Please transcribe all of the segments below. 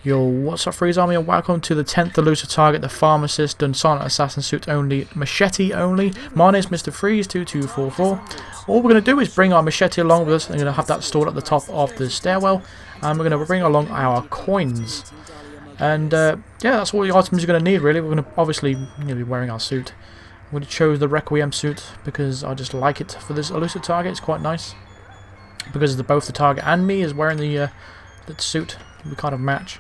Yo, what's up, Freeze Army, and welcome to the 10th elusive target, the Pharmacist and Silent Assassin suit only, Machete only. My name is Mr. Freeze2244. All we're going to do is bring our Machete along with us. I'm going to have that stored at the top of the stairwell, and we're going to bring along our coins. And yeah, that's all the items you're going to need, really. We're going to obviously be wearing our suit. I'm going to choose the Requiem suit because I just like it for this elusive target. It's quite nice because both the target and me is wearing the suit. We kind of match.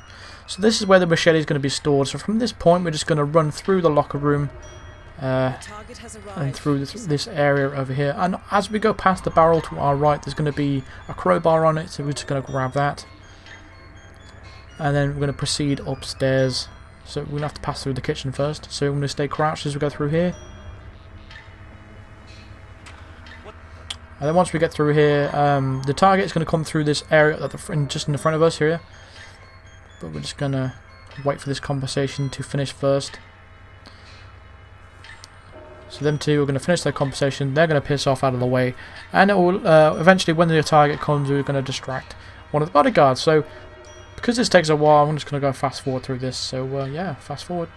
So this is where the machete is going to be stored. So from this point, we're just going to run through the locker room and through this area over here. And as we go past the barrel to our right, there's going to be a crowbar on it. So we're just going to grab that. And then we're going to proceed upstairs. So we're going to have to pass through the kitchen first. So we're going to stay crouched as we go through here. And then once we get through here, the target is going to come through this area at just in the front of us here. But we're just going to wait for this conversation to finish first. So them two are going to finish their conversation. They're going to piss off out of the way. And it will eventually, when the target comes, we're going to distract one of the bodyguards. So because this takes a while, I'm just going to go fast forward through this. So yeah, fast forward.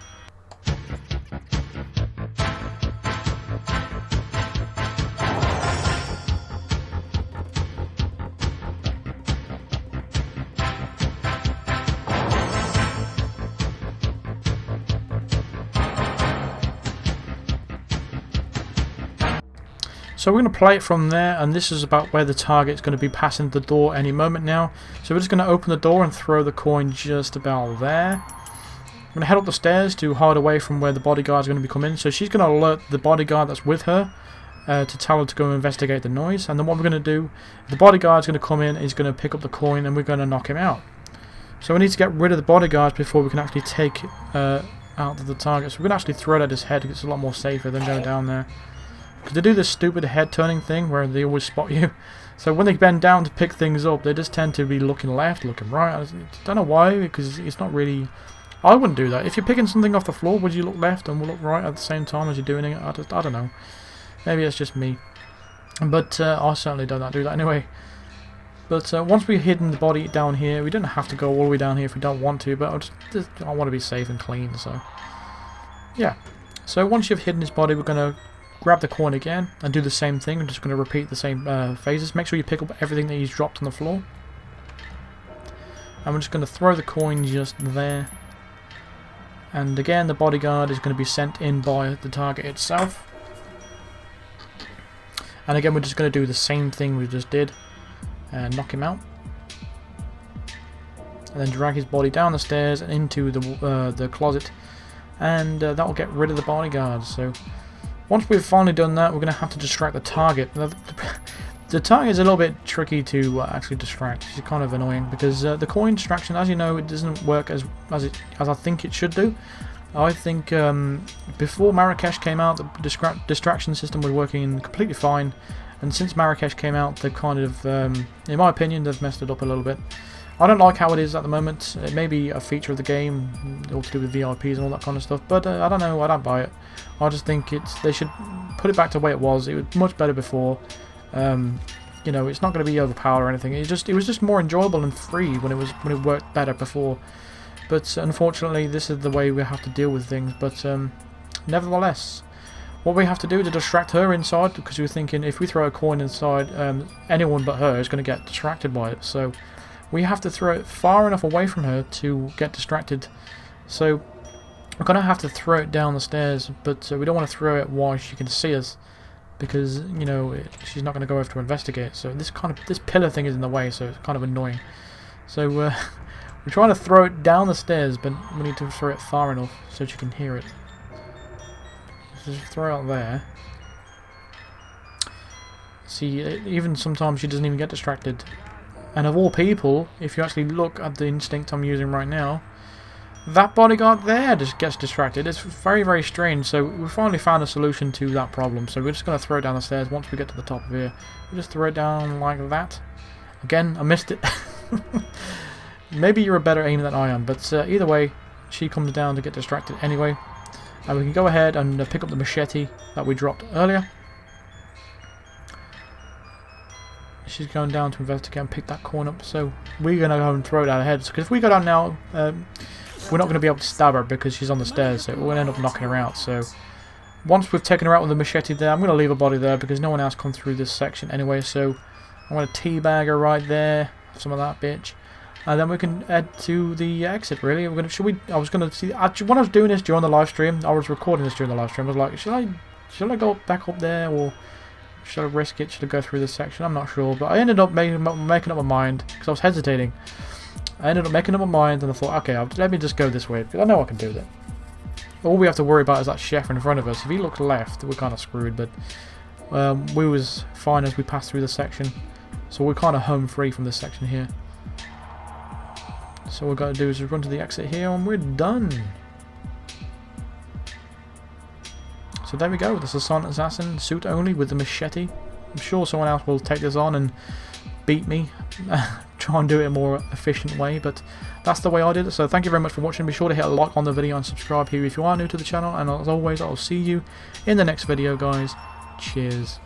So we're going to play it from there, and this is about where the target is going to be passing the door any moment now. So we're just going to open the door and throw the coin just about there. I'm going to head up the stairs to hide away from where the bodyguard is going to be coming. So she's going to alert the bodyguard that's with her to tell her to go investigate the noise. And then what we're going to do, the bodyguard is going to come in, he's going to pick up the coin, and we're going to knock him out. So we need to get rid of the bodyguards before we can actually take out the target. So we're going to actually throw it at his head because it's a lot more safer than going down there. Because they do this stupid head turning thing where they always spot you. So when they bend down to pick things up, they just tend to be looking left, looking right. I don't know why, because it's not really... I wouldn't do that. If you're picking something off the floor, would you look left and look right at the same time as you're doing it? I don't know. Maybe it's just me. But I certainly don't do that anyway. But once we've hidden the body down here, we don't have to go all the way down here if we don't want to, but I want to be safe and clean, so... yeah. So once you've hidden his body, we're going to grab the coin again and do the same thing. I'm just going to repeat the same phases. Make sure you pick up everything that he's dropped on the floor. And we're just going to throw the coin just there. And again, the bodyguard is going to be sent in by the target itself. And again, we're just going to do the same thing we just did. And knock him out. And then drag his body down the stairs and into the closet. And that will get rid of the bodyguards. So once we've finally done that, we're going to have to distract the target. The target is a little bit tricky to actually distract. It's kind of annoying because the coin distraction, as you know, it doesn't work as I think it should do. I think before Marrakesh came out, the distraction system was working completely fine. And since Marrakesh came out, they've kind of, in my opinion, they've messed it up a little bit. I don't like how it is at the moment. It may be a feature of the game, all to do with VIPs and all that kind of stuff, but I don't know, I don't buy it. I just think they should put it back to the way it was. It was much better before. You know, it's not going to be overpowered or anything. It was just more enjoyable and free when it worked better before. But unfortunately, this is the way we have to deal with things. But nevertheless, what we have to do is to distract her inside, because we're thinking if we throw a coin inside, anyone but her is going to get distracted by it. So we have to throw it far enough away from her to get distracted. So we're going to have to throw it down the stairs, but we don't want to throw it while she can see us, because you know she's not going to go over to investigate. So this pillar thing is in the way, so it's kind of annoying. So we're trying to throw it down the stairs, but we need to throw it far enough so she can hear it. So just throw it out there. See, even sometimes she doesn't even get distracted. And of all people, if you actually look at the instinct I'm using right now, that bodyguard there just gets distracted. It's very, very strange. So we finally found a solution to that problem. So we're just going to throw it down the stairs once we get to the top of here. We just throw it down like that. Again, I missed it. Maybe you're a better aimer than I am, but either way, she comes down to get distracted anyway. And we can go ahead and pick up the machete that we dropped earlier. she's going down to investigate and pick that corn up. So we're going to go and throw it at her head. Because if we go down now, we're not going to be able to stab her because she's on the stairs. So we're going to end up knocking her out. So once we've taken her out with the machete there, I'm going to leave her body there because no one else come through this section anyway. So I'm going to teabag her right there. Some of that bitch. And then we can head to the exit, really. We're gonna, I was going to see... Actually, when I was doing this during the live stream, I was recording this during the live stream. I was like, should I go back up there, or should I risk it? Should I go through this section? I'm not sure. But I ended up making up my mind, because I was hesitating. I ended up making up my mind, and I thought, okay, let me just go this way, because I know I can do that. All we have to worry about is that chef in front of us. If he looks left, we're kind of screwed, but we was fine as we passed through the section. So we're kind of home free from this section here. So what we've got to do is run to the exit here and we're done. So there we go, this is Silent Assassin, suit only with the machete. I'm sure someone else will take this on and beat me, try and do it in a more efficient way, but that's the way I did it. So thank you very much for watching. Be sure to hit a like on the video and subscribe here if you are new to the channel, and as always I'll see you in the next video, guys. Cheers.